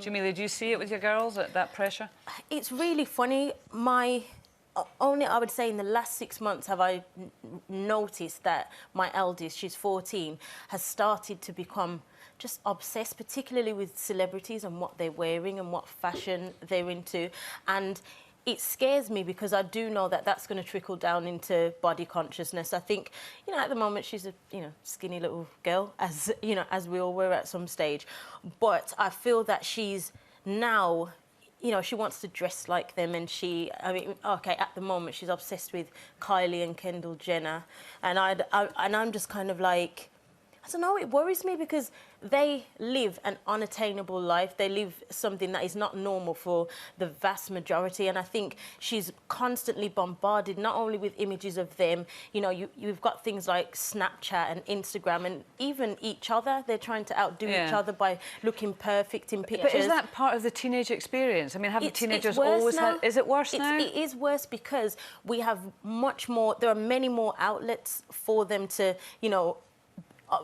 Jamelia, do you see it with your girls, that pressure? It's really funny. Only, I would say, in the last 6 months have I noticed that my eldest, she's 14, has started to become just obsessed, particularly with celebrities and what they're wearing and what fashion they're into. And it scares me because I do know that that's going to trickle down into body consciousness. I think, you know, at the moment she's a, you know, skinny little girl, as, you know, as we all were at some stage. But I feel that she's now, you know, she wants to dress like them, and I mean, okay, at the moment she's obsessed with Kylie and Kendall Jenner, and I'm just kind of like, I don't know, it worries me because they live an unattainable life. They live something that is not normal for the vast majority, and I think she's constantly bombarded not only with images of them, you know, you've got things like Snapchat and Instagram, and even each other. They're trying to outdo each other by looking perfect in pictures. But is that part of the teenage experience? I mean, haven't teenagers always had... Is it worse now? It is worse because we have much more... There are many more outlets for them to, you know,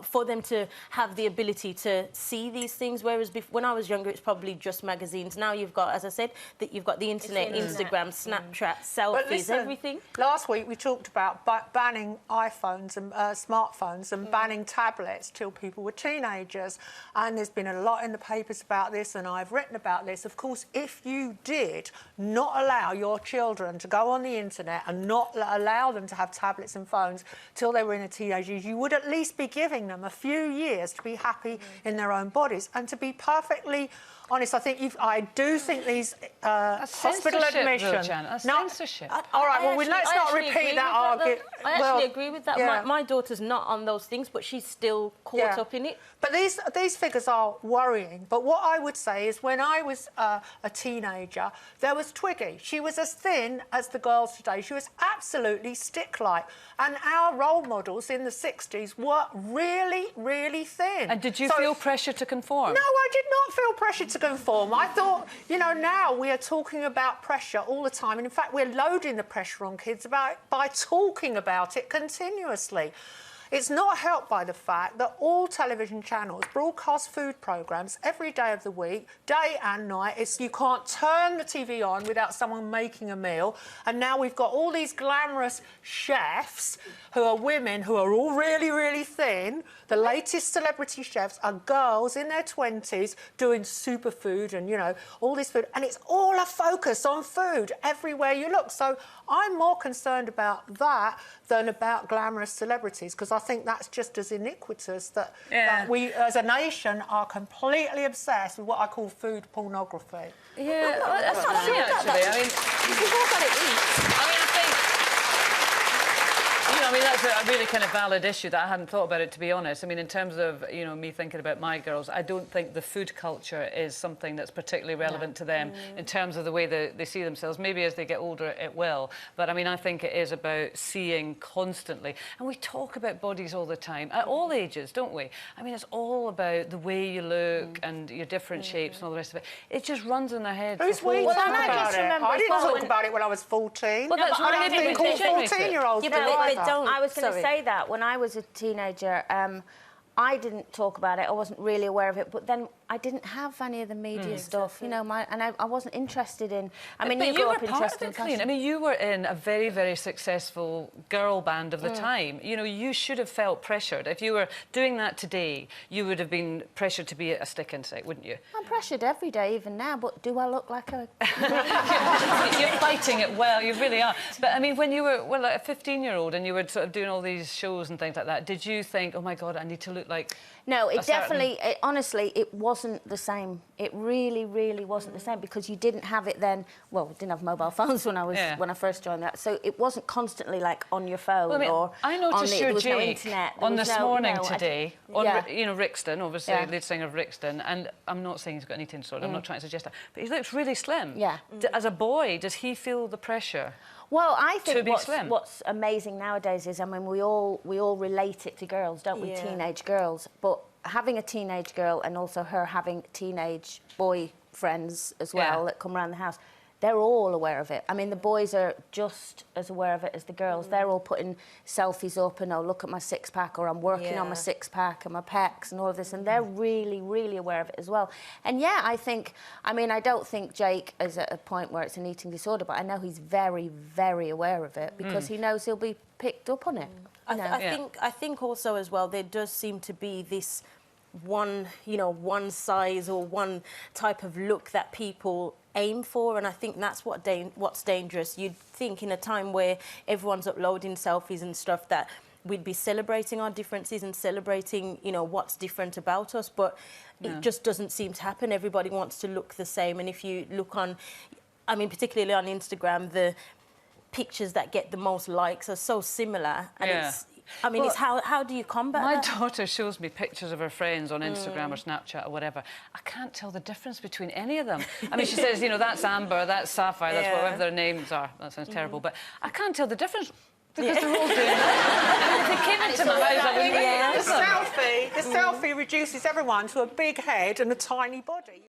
for them to have the ability to see these things, whereas when I was younger, it's probably just magazines. Now you've got, as I said, that you've got the internet, Instagram, Snapchat, selfies, listen, everything. Last week we talked about banning iPhones and smartphones and banning tablets till people were teenagers, and there's been a lot in the papers about this, and I've written about this. Of course, if you did not allow your children to go on the internet and not allow them to have tablets and phones till they were in their teenagers, you would at least be giving them a few years to be happy in their own bodies. And to be perfectly honest, I do think these hospital admissions... That's censorship. All right, well, let's not repeat that argument. I actually agree with that. Yeah. My daughter's not on those things, but she's still caught up in it. But these figures are worrying. But what I would say is when I was a teenager, there was Twiggy. She was as thin as the girls today. She was absolutely stick-like. And our role models in the 60s were really, really thin. And did you feel pressure to conform? No, I did not feel pressure to conform. I thought, you know, now we are talking about pressure all the time. And in fact, we're loading the pressure on kids by talking about it continuously. It's not helped by the fact that all television channels broadcast food programmes every day of the week, day and night. You can't turn the TV on without someone making a meal. And now we've got all these glamorous chefs who are women who are all really, really thin. The latest celebrity chefs are girls in their 20s doing superfood and, you know, all this food. And it's all a focus on food everywhere you look. So I'm more concerned about that than about glamorous celebrities, because I think that's just as iniquitous that we, as a nation, are completely obsessed with what I call food pornography. Yeah, that's not true, actually. I mean, we've all got to eat. I mean, I think... You know, I mean, that's a really kind of valid issue that I hadn't thought about it, to be honest. I mean, in terms of, you know, me thinking about my girls, I don't think the food culture is something that's particularly relevant to them in terms of the way they see themselves. Maybe as they get older, it will. But, I mean, I think it is about seeing constantly. And we talk about bodies all the time, at all ages, don't we? I mean, it's all about the way you look and your different shapes and all the rest of it. It just runs in their heads. Who's we talk about it? I didn't talk about it when I was 14. Well, that's I don't think all 14-year-olds do either. I was going to say that when I was a teenager, I didn't talk about it. I wasn't really aware of it. But then I didn't have any of the media stuff, you know. I wasn't interested in. I mean, you grew up interested in fashion. I mean, you were in a very, very successful girl band of the time. You know, you should have felt pressured. If you were doing that today, you would have been pressured to be a stick insect, wouldn't you? I'm pressured every day, even now. But do I look like a? You're fighting it well. You really are. But I mean, when you were like a 15-year-old and you were sort of doing all these shows and things like that, did you think, oh my God, I need to look like? No, it definitely, honestly, it wasn't the same. It really, really wasn't the same, because you didn't have it then. Well, we didn't have mobile phones when I first joined that, so it wasn't constantly like on your phone. Well, I mean, or I noticed there was no internet. On This Morning today, on you know, Rixton, obviously lead singer of Rixton, and I'm not saying he's got an eating disorder. I'm not trying to suggest that, but he looks really slim. Yeah. As a boy, does he feel the pressure? Well, I think what's amazing nowadays is, I mean, we all relate it to girls, don't we? Teenage girls, but having a teenage girl and also her having teenage boy friends as well that come around the house, they're all aware of it. I mean, the boys are just as aware of it as the girls. They're all putting selfies up and, oh, look at my six-pack, or I'm working on my six-pack and my pecs and all of this, and they're really, really aware of it as well. And, yeah, I mean, I don't think Jake is at a point where it's an eating disorder, but I know he's very, very aware of it because he knows he'll be picked up on it. I think also as well, there does seem to be this one size or one type of look that people aim for, and I think that's what's dangerous. You'd think in a time where everyone's uploading selfies and stuff that we'd be celebrating our differences and celebrating, what's different about us, but it just doesn't seem to happen. Everybody wants to look the same, and if you look on, I mean, particularly on Instagram, the pictures that get the most likes are so similar, and it's how do you combat that? My daughter shows me pictures of her friends on Instagram or Snapchat or whatever. I can't tell the difference between any of them. I mean, she says, that's Amber, that's Sapphire, that's whatever their names are. That sounds terrible, but I can't tell the difference because they're all doing that. If it came into my house, I would the selfie reduces everyone to a big head and a tiny body.